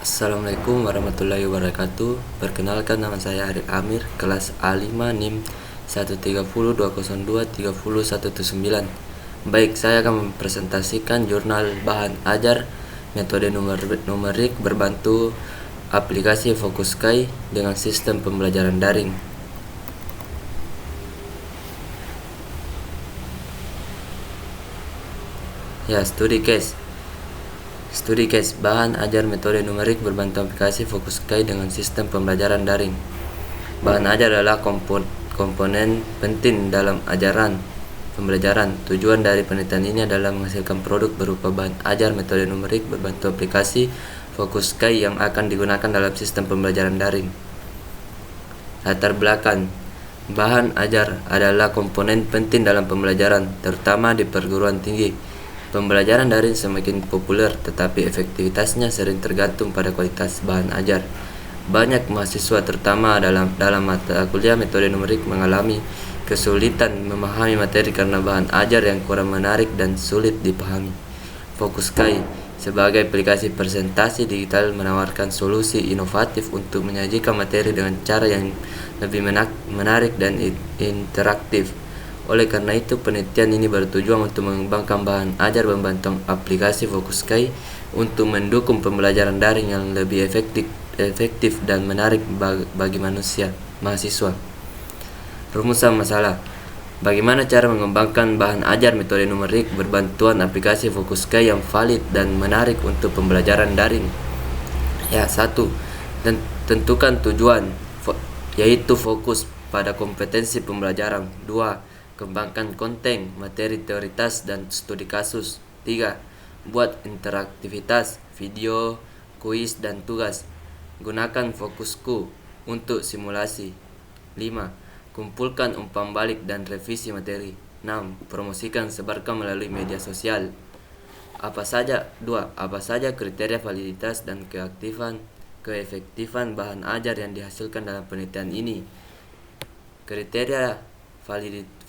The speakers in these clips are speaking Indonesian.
Assalamualaikum warahmatullahi wabarakatuh. Perkenalkan, nama saya Arif Amir, kelas A5 NIM 13020230119. Baik, saya akan mempresentasikan jurnal bahan ajar metode numerik berbantu aplikasi Focuskai dengan sistem pembelajaran daring. Ya, studi case bahan ajar metode numerik berbantu aplikasi Focuskai dengan sistem pembelajaran daring. Bahan ajar adalah komponen penting dalam pembelajaran. Tujuan dari penelitian ini adalah menghasilkan produk berupa bahan ajar metode numerik berbantu aplikasi Focuskai yang akan digunakan dalam sistem pembelajaran daring. Latar belakang: bahan ajar adalah komponen penting dalam pembelajaran, terutama di perguruan tinggi. Pembelajaran daring semakin populer, tetapi efektivitasnya sering tergantung pada kualitas bahan ajar. Banyak mahasiswa, terutama dalam mata kuliah metode numerik, mengalami kesulitan memahami materi karena bahan ajar yang kurang menarik dan sulit dipahami. Focuskai sebagai aplikasi presentasi digital menawarkan solusi inovatif untuk menyajikan materi dengan cara yang lebih menarik dan interaktif. Oleh karena itu, penelitian ini bertujuan untuk mengembangkan bahan ajar membantu aplikasi Focuskai untuk mendukung pembelajaran daring yang lebih efektif dan menarik bagi mahasiswa. Rumusan masalah: bagaimana cara mengembangkan bahan ajar metode numerik berbantuan aplikasi Focuskai yang valid dan menarik untuk pembelajaran daring? Ya, 1. Tentukan tujuan, yaitu fokus pada kompetensi pembelajaran. 2. Kembangkan konten, materi teoritas dan studi kasus. 3. Buat interaktivitas, video, kuis, dan tugas. Gunakan Focusku untuk simulasi. 5. Kumpulkan umpan balik dan revisi materi. 6. Promosikan, sebarkan melalui media sosial. Apa saja kriteria validitas dan keefektifan bahan ajar yang dihasilkan dalam penelitian ini? Kriteria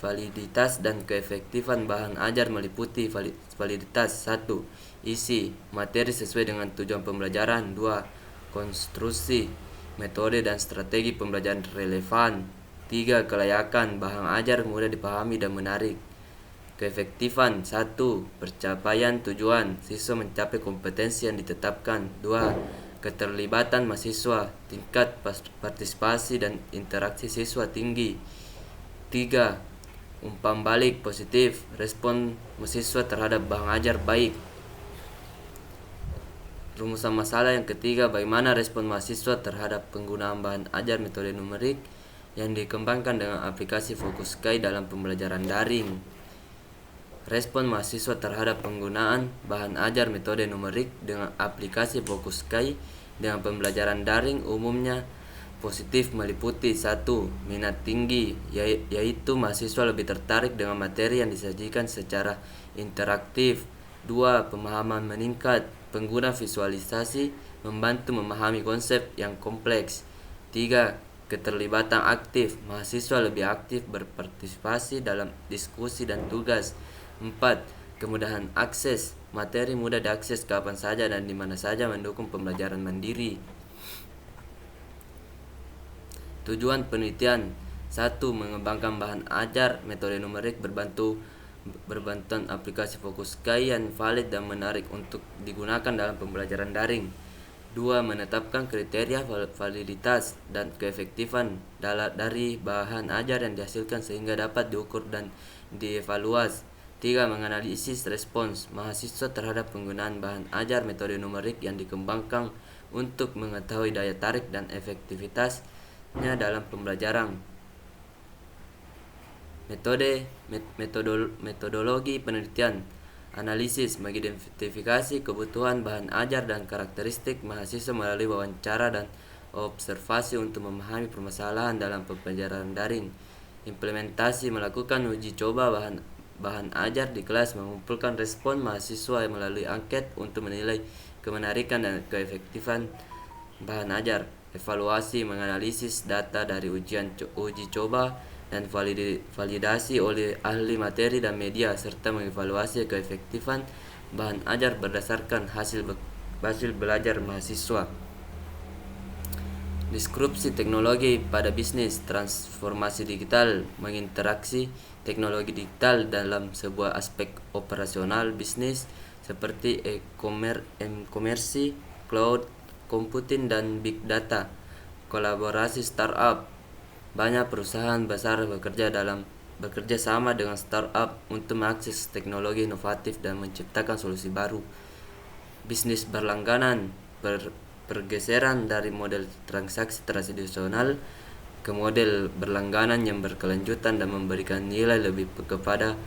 validitas dan keefektifan bahan ajar meliputi validitas: 1. Isi materi sesuai dengan tujuan pembelajaran. 2. Konstruksi, metode dan strategi pembelajaran relevan. 3. Kelayakan bahan ajar mudah dipahami dan menarik. Keefektifan: 1. Pencapaian tujuan, siswa mencapai kompetensi yang ditetapkan. 2. Keterlibatan mahasiswa, tingkat partisipasi dan interaksi siswa tinggi. 3. Umpan balik positif, respon mahasiswa terhadap bahan ajar baik. Rumusan masalah yang ketiga: bagaimana respon mahasiswa terhadap penggunaan bahan ajar metode numerik yang dikembangkan dengan aplikasi Focuskai dalam pembelajaran daring? Respon mahasiswa terhadap penggunaan bahan ajar metode numerik dengan aplikasi Focuskai dengan pembelajaran daring umumnya positif, meliputi: 1. Minat tinggi, yaitu mahasiswa lebih tertarik dengan materi yang disajikan secara interaktif. 2. Pemahaman meningkat, pengguna visualisasi membantu memahami konsep yang kompleks. 3. Keterlibatan aktif, mahasiswa lebih aktif berpartisipasi dalam diskusi dan tugas. 4. Kemudahan akses, materi mudah diakses kapan saja dan di mana saja, mendukung pembelajaran mandiri. Tujuan penelitian: 1. Mengembangkan bahan ajar metode numerik berbantuan aplikasi Focuskai yang valid dan menarik untuk digunakan dalam pembelajaran daring. 2. Menetapkan kriteria validitas dan keefektifan dari bahan ajar yang dihasilkan sehingga dapat diukur dan dievaluasi. 3. Menganalisis respons mahasiswa terhadap penggunaan bahan ajar metode numerik yang dikembangkan untuk mengetahui daya tarik dan efektivitasnya dalam pembelajaran. Metodologi penelitian: analisis, mengidentifikasi kebutuhan bahan ajar dan karakteristik mahasiswa melalui wawancara dan observasi untuk memahami permasalahan dalam pembelajaran daring. Implementasi, melakukan uji coba bahan ajar di kelas, mengumpulkan respon mahasiswa melalui angket untuk menilai kemenarikan dan keefektifan bahan ajar. Evaluasi, menganalisis data dari uji coba dan validasi oleh ahli materi dan media, serta mengevaluasi keefektifan bahan ajar berdasarkan hasil belajar mahasiswa. Disrupsi teknologi pada bisnis, transformasi digital, menginteraksi teknologi digital dalam sebuah aspek operasional bisnis seperti e-commerce, cloud computing, dan big data. Kolaborasi startup. Banyak perusahaan besar bekerja sama dengan startup untuk mengakses teknologi inovatif dan menciptakan solusi baru. Bisnis berlangganan. Pergeseran dari model transaksi tradisional ke model berlangganan yang berkelanjutan dan memberikan nilai lebih kepada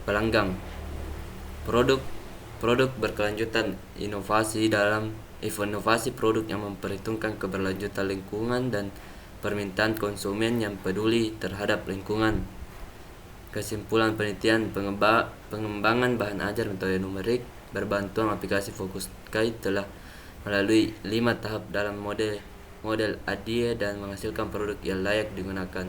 pelanggan. Produk berkelanjutan. Inovasi produk yang memperhitungkan keberlanjutan lingkungan dan permintaan konsumen yang peduli terhadap lingkungan. Kesimpulan penelitian, pengembangan bahan ajar metode numerik berbantuan aplikasi Focuskai telah melalui 5 tahap dalam model ADIE dan menghasilkan produk yang layak digunakan.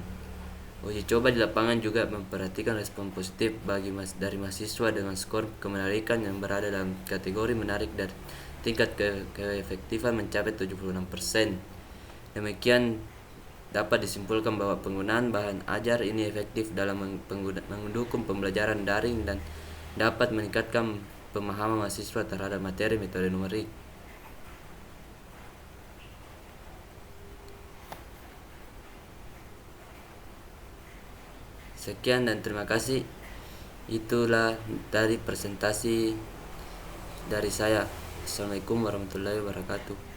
Uji coba di lapangan juga memperhatikan respon positif dari mahasiswa dengan skor kemenarikan yang berada dalam kategori menarik dan tingkat keefektifan mencapai 76%. Demikian dapat disimpulkan bahwa penggunaan bahan ajar ini efektif dalam mendukung pembelajaran daring dan dapat meningkatkan pemahaman mahasiswa terhadap materi metode numerik. Sekian dan terima kasih. Itulah dari presentasi dari saya. Assalamualaikum warahmatullahi wabarakatuh.